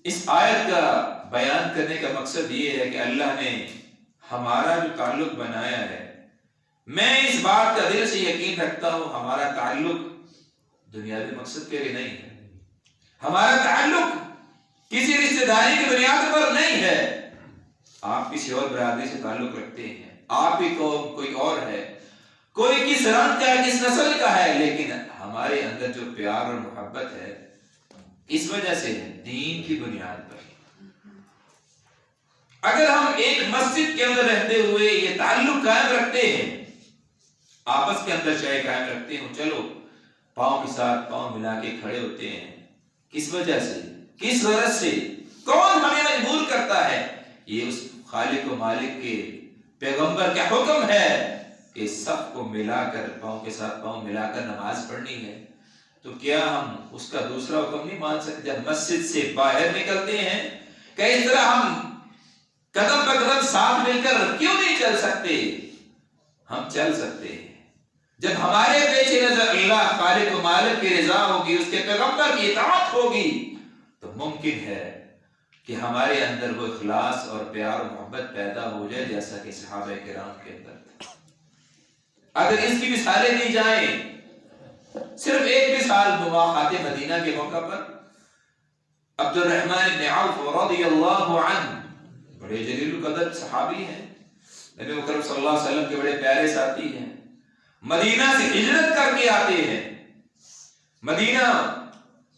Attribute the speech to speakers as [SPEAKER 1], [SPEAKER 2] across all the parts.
[SPEAKER 1] اس آیت کا بیان کرنے کا مقصد یہ ہے کہ اللہ نے ہمارا جو تعلق بنایا ہے، میں اس بات کا دل سے یقین رکھتا ہوں ہمارا تعلق دنیاوی مقصد کے لیے نہیں ہے، ہمارا تعلق کسی رشتہ داری کی بنیاد پر نہیں ہے۔ آپ کسی اور برادری سے تعلق رکھتے ہیں، آپ ہی قوم کوئی اور ہے، کوئی کس رنگ کا ہے، کس نسل کا ہے، لیکن ہمارے اندر جو پیار اور محبت ہے اس وجہ سے دین کی بنیاد پر۔ اگر ہم ایک مسجد کے اندر رہتے ہوئے یہ تعلق قائم رکھتے ہیں، آپس کے اندر چاہے قائم رکھتے ہوں، چلو پاؤں کے ساتھ پاؤں ملا کے کھڑے ہوتے ہیں، کس وجہ سے، کس غرض سے، کون ہمیں مجبور کرتا ہے؟ یہ اس خالق و مالک کے پیغمبر کا حکم ہے کہ سب کو ملا کر پاؤں کے ساتھ پاؤں ملا کر نماز پڑھنی ہے۔ تو کیا ہم اس کا دوسرا حکم نہیں مان سکتے؟ جب مسجد سے باہر نکلتے ہیں کہ اس طرح ہم قدم بہ قدم ساتھ مل کر کیوں نہیں چل سکتے؟ ہم چل سکتے ہیں جب ہمارے پیچھے نظر اللہ خالق و مالک کی رضا ہوگی، اس کے پیغمبر کی اطاعت ہوگی، تو ممکن ہے کہ ہمارے اندر وہ اخلاص اور پیار و محبت پیدا ہو جائے جیسا کہ صحابہ کرام کے اندر تھا۔ اگر اس کی مثالیں دی جائیں، صرف ایک مثال مواقعات مدینہ کے موقع پر عبد الرحمن بن عوف رضی اللہ عنہ بڑے جلیل القدر صحابی ہیں، نبی مکرم صلی اللہ علیہ وسلم کے بڑے پیارے ساتھی ہیں، مدینہ سے ہجرت کر کے آتے ہیں، مدینہ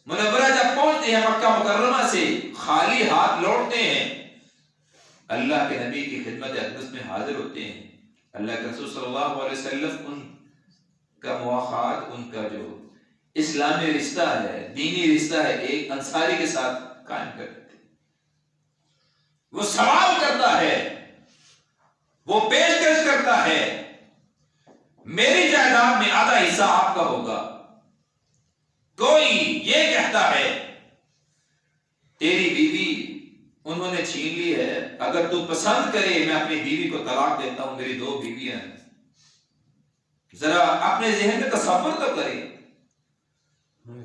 [SPEAKER 1] منورہ جب پہنچتے ہیں مکہ مکرمہ سے خالی ہاتھ لوٹتے ہیں، اللہ کے نبی کی خدمت اقدس میں حاضر ہوتے ہیں۔ اللہ کے رسول صلی اللہ علیہ وسلم ان کا مواخات، ان کا جو اسلامی رشتہ ہے، دینی رشتہ ہے، ایک انصاری کے ساتھ قائم کرتے تھے۔ وہ سوال کرتا ہے، وہ پیشکش کرتا ہے، میری جائیداد میں آدھا حصہ آپ کا ہوگا۔ کوئی یہ کہتا ہے تیری بیوی انہوں نے چھین لی ہے، اگر تو پسند کرے میں اپنی بیوی کو طلاق دیتا ہوں، میری 2 بیویاں ہیں۔ ذرا اپنے ذہن میں تصور تو کریں،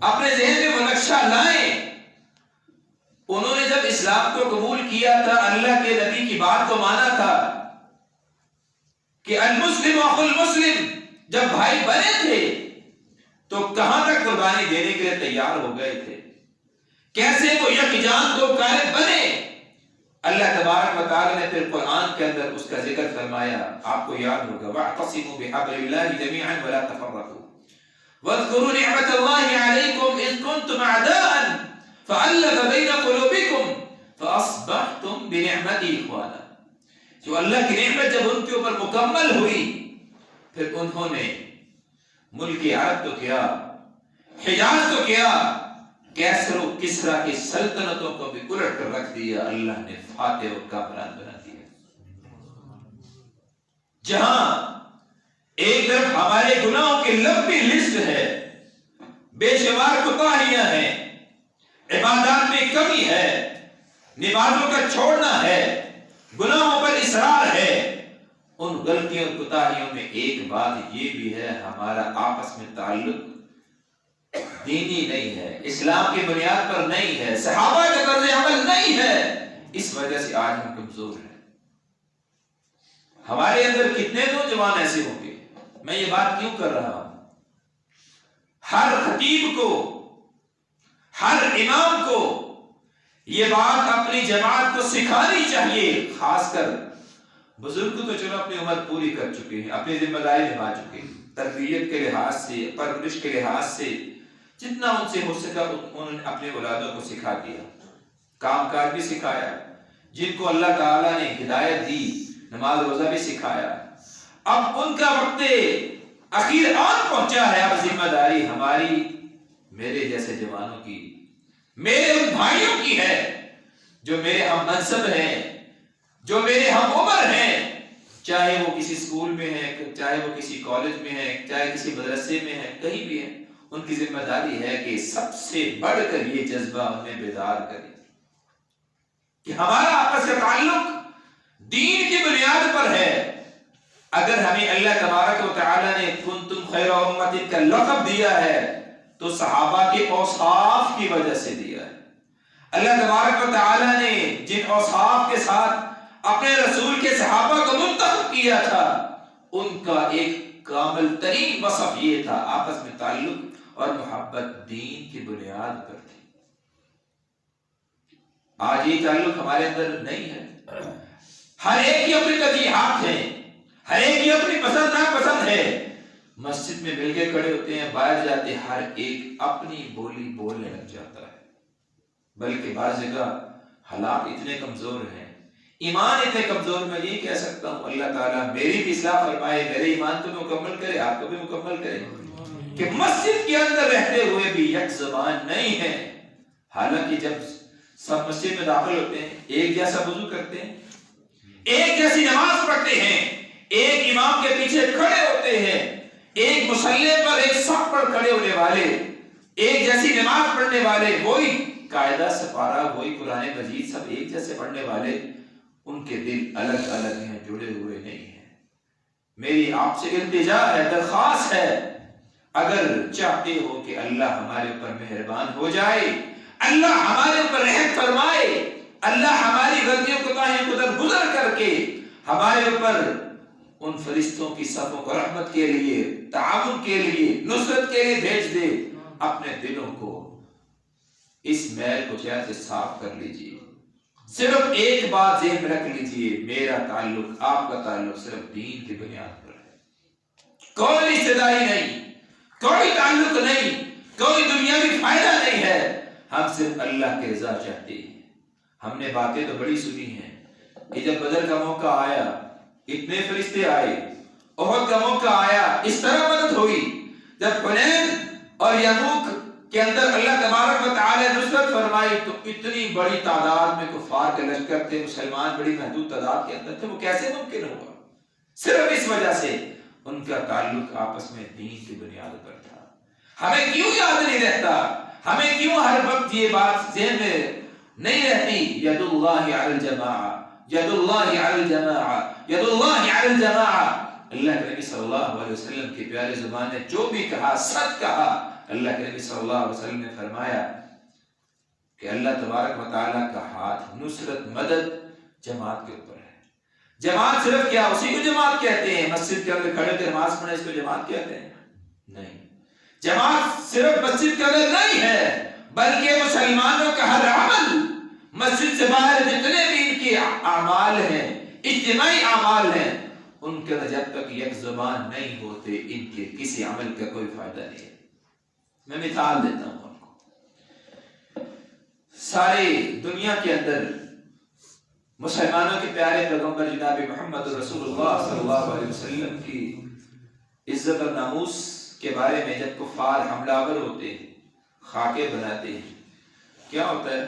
[SPEAKER 1] اپنے ذہن میں وہ نقشہ لائیں۔ انہوں نے جب اسلام کو قبول کیا تھا، اللہ کے نبی کی بات کو مانا تھا کہ المسلم اخو المسلم، جب بھائی بنے تھے تو کہاں تک قربانی دینے کے لیے تیار ہو گئے تھے، کیسے وہ یکجان دو قائد بنے۔ اللہ تبارک و تعالی نے پھر قرآن کے اندر اس کا ذکر فرمایا، آپ کو یاد ہوگا، وَاعْتَصِمُوا بِحَبْلِ اللَّهِ جَمِيعًا وَلَا تَفَرَّقُوا وَاذْكُرُوا نِعْمَةَ اللَّهِ عَلَيْكُمْ إِذْ كُنْتُمْ أَعْدَاءً فَأَلَّفَ بَيْنَ قُلُوبِكُمْ فَأَصْبَحْتُمْ بِنِعْمَتِهِ إِخْوَانًا۔ جو اللہ کی نعمت جب ان کے اوپر مکمل ہوئی، پھر انہوں نے ملک عرب تو کیا، حجاز تو کیا، کیسر و کسرا کی سلطنتوں کو بھی الٹ کر رکھ دیا، اللہ نے فاتح و کامران بنا دیا۔ جہاں ایک طرف ہمارے گناہوں کی لمبی لسٹ ہے، بے شمار کوتاہیاں ہیں، عبادات میں کمی ہے، نمازوں کا چھوڑنا ہے، گناہوں پر اصرار ہے، ان غلطیوں اور کوتاہیوں میں ایک بات یہ بھی ہے، ہمارا آپس میں تعلق دینی نہیں ہے، اسلام کی بنیاد پر نہیں ہے، صحابہ کے طرز عمل نہیں ہے۔ اس وجہ سے آج ہم کمزور ہیں۔ ہمارے اندر کتنے نوجوان ایسے ہوں گے؟ میں یہ بات کیوں کر رہا ہوں؟ ہر خطیب کو، ہر امام کو یہ بات اپنی جماعت کو سکھانی چاہیے، خاص کر بزرگ تو چلو اپنی عمر پوری کر چکے ہیں، اپنی ذمہ داری نبھا چکے ہیں، تربیت کے لحاظ سے، پرورش کے لحاظ سے جتنا ان سے ہو سکا انہوں نے اپنے اولادوں کو سکھا دیا، کام کاج بھی سکھایا، جن کو اللہ تعالیٰ نے ہدایت دی نماز روزہ بھی سکھایا۔ اب ان کا وقت اخیر آن پہنچا ہے، اب ذمہ داری ہماری، میرے جیسے جوانوں کی، میرے ان بھائیوں کی ہے جو میرے ہم منصب ہیں، جو میرے ہم عمر ہیں، چاہے وہ کسی اسکول میں ہے، چاہے وہ کسی کالج میں ہے، چاہے کسی مدرسے میں ہے، کہیں بھی ہے، ان کی ذمہ داری ہے کہ سب سے بڑھ کر یہ جذبہ انہیں بیدار کرے کہ ہمارا آپس کا تعلق دین کی بنیاد پر ہے۔ اگر ہمیں اللہ تبارک و تعالی نے کنتم خیر امت کا لقب دیا ہے تو صحابہ کے اوصاف کی وجہ سے دیا ہے۔ اللہ تبارک و تعالی نے جن اوصاف کے ساتھ اپنے رسول کے صحابہ کو منتخب کیا تھا ان کا ایک کامل ترین وصف یہ تھا، آپس میں تعلق اور محبت دین کی بنیاد پر تھی۔ آج یہ تعلق ہمارے اندر نہیں ہے، ہر ایک کی اپنی ترجیحات ہیں، ہر ایک کی اپنی پسند ناپسند ہے۔ مسجد میں مل کے کھڑے ہوتے ہیں، باہر جاتے ہر ایک اپنی بولی بولنے لگ جاتا ہے، بلکہ بعض جگہ حالات اتنے کمزور ہیں، ایمان اتنے کمزور، میں یہ کہہ سکتا ہوں اللہ تعالیٰ میری بھی اصلاح فرمائے، میرے ایمان کو بھی مکمل کرے، آپ کو بھی مکمل کرے، کہ مسجد کے اندر رہتے ہوئے بھی یک زبان نہیں ہے۔ حالانکہ جب سب مسجد میں داخل ہوتے ہیں، ایک جیسا وضو کرتے ہیں، ایک جیسی نماز پڑھتے ہیں، ایک امام کے پیچھے کھڑے ہوتے ہیں، ایک مصلی پر ایک صف پر کھڑے ہونے والے، ایک جیسی نماز پڑھنے والے، وہی قاعدہ سپارہ، وہی قرآن مجید سب ایک جیسے پڑھنے والے، ان کے دل الگ الگ ہیں، جڑے ہوئے نہیں ہیں۔ میری آپ سے التجا ہے، درخواست ہے، اگر چاہتے ہو کہ اللہ ہمارے اوپر مہربان ہو جائے، اللہ ہمارے اوپر رحم فرمائے، اللہ ہماری غلطیوں کو تاہیں کو درگزر کر کے ہمارے اوپر ان فرشتوں کی صفوں کو رحمت کے لیے، تعاون کے لیے، نصرت کے لیے بھیج دے، اپنے دلوں کو اس میل کو چہرے سے صاف کر لیجئے۔ صرف ایک بات ذہن میں رکھ لیجئے، میرا تعلق، آپ کا تعلق صرف دین کی بنیاد پر ہے، کوئی رشتہ داری نہیں، کوئی تعلق نہیں، کوئی دنیاوی فائدہ نہیں ہے، ہم صرف اللہ کی رضا چاہتے ہیں۔ ہم نے باتیں تو بڑی سنی ہیں کہ جب بدر کا موقع آیا اتنے فرشتے آئے، احد کا موقع آیا اس طرح مدد ہوئی، جب حنین اور یرموک کے اندر اللہ تبارک و تعالی نصرت فرمائی تو اتنی بڑی تعداد میں کفار کے لشکر تھے، مسلمان بڑی محدود تعداد کے اندر تھے، وہ کیسے ممکن ہوا؟ صرف اس وجہ سے ان کا تعلق آپس میں دین کی بنیاد پر تھا۔ ہمیں کیوں یاد نہیں رہتا؟ ہمیں کیوں ہر وقت یہ بات ذہن میں نہیں رہتی؟ ید اللہ علی الجماعہ، ید اللہ علی الجماعہ، ید اللہ علی الجماعہ۔ اللہ کے نبی صلی اللہ علیہ وسلم کی پیاری زبان نے جو بھی کہا سچ کہا۔ اللہ کے نبی صلی اللہ علیہ وسلم نے فرمایا کہ اللہ تبارک و تعالیٰ کا ہاتھ، نصرت، مدد جماعت کے اوپر ہے۔ جماعت صرف کیا اسی کو جماعت کہتے ہیں؟ مسجد کے اندر کھڑے کے نماز پڑھنے اس کو جماعت کہتے ہیں؟ نہیں، جماعت صرف مسجد کے اندر نہیں ہے، بلکہ مسلمانوں کا ہر عمل، مسجد سے باہر جتنے بھی ان کے اعمال ہیں، اجتماعی اعمال ہیں، ان کے جب تک یک زبان نہیں ہوتے ان کے کسی عمل کا کوئی فائدہ نہیں ہے۔ میں مثال دیتا ہوں آپ کو، سارے دنیا کے اندر مسلمانوں کے پیارے پیغمبر جناب محمد رسول اللہ صلی اللہ علیہ وسلم کی عزت اور ناموس کے بارے میں جب کفار حملہ آور ہوتے ہیں، خاکے بناتے ہیں، کیا ہوتا ہے؟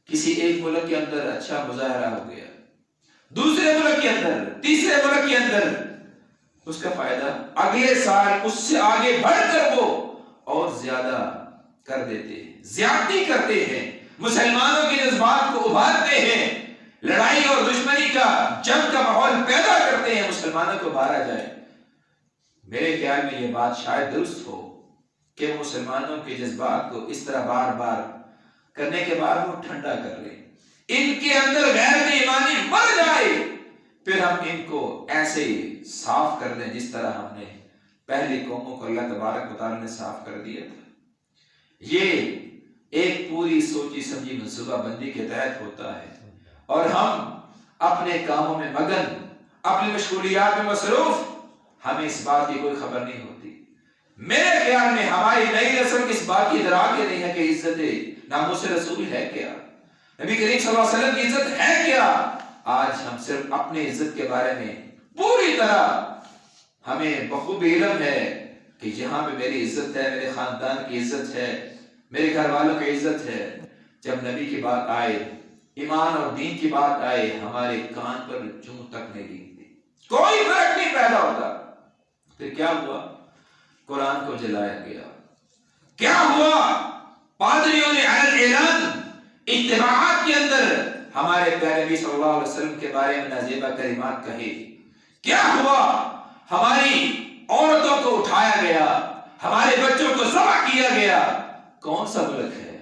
[SPEAKER 1] کسی ایک ملک کے اندر اچھا مظاہرہ ہو گیا، دوسرے ملک کے اندر، تیسرے ملک کے اندر، اس کا فائدہ اگلے سال اس سے آگے بڑھ کر وہ اور زیادہ کر دیتے ہیں، زیادتی کرتے ہیں، مسلمانوں کے جذبات کو ابھارتے ہیں، لڑائی اور دشمنی کا، جنگ کا ماحول پیدا کرتے ہیں، مسلمانوں کو مارا جائے۔ میرے خیال میں یہ بات شاید درست ہو کہ مسلمانوں کے جذبات کو اس طرح بار بار کرنے کے بعد وہ ٹھنڈا کر لیں، ان کے اندر غیر ایمانی مر جائے، پھر ہم ان کو ایسے صاف کر دیں جس طرح ہم نے پہلی قوموں کو اللہ تبارک و تعالی نے صاف کر دیا تھا۔ یہ ایک پوری سوچی سمجھی منصوبہ بندی کے تحت ہوتا ہے، اور ہم اپنے کاموں میں مگن، اپنی مشغولیات میں مصروف، ہمیں اس بات کی کوئی خبر نہیں ہوتی۔ میرے خیال میں ہماری نئی نسل اس بات کی ادراک نہیں ہے کہ عزت ناموس رسول ہے کیا، نبی کریم صلی اللہ علیہ وسلم کی عزت ہے کیا۔ آج ہم صرف اپنی عزت کے بارے میں پوری طرح ہمیں بخوب علم ہے کہ جہاں پہ میری عزت ہے، میرے خاندان کی عزت ہے، میرے گھر والوں کی عزت ہے، جب نبی کی بات آئے، ایمان اور دین کی بات آئے، ہمارے کان پر چون تک نہیں لگتی، کوئی فرق نہیں پیدا ہوتا۔ پھر کیا ہوا؟ قرآن کو جلایا گیا۔ کیا ہوا؟ پادریوں نے علی اعلان اجتماعات کے اندر ہمارے پیارے نبی صلی اللہ علیہ وسلم کے بارے میں نازیبہ کلمات کہے۔ کیا ہوا؟ ہماری عورتوں کو اٹھایا گیا، ہمارے بچوں کو ذبح کیا گیا۔ کون سا ملک ہے؟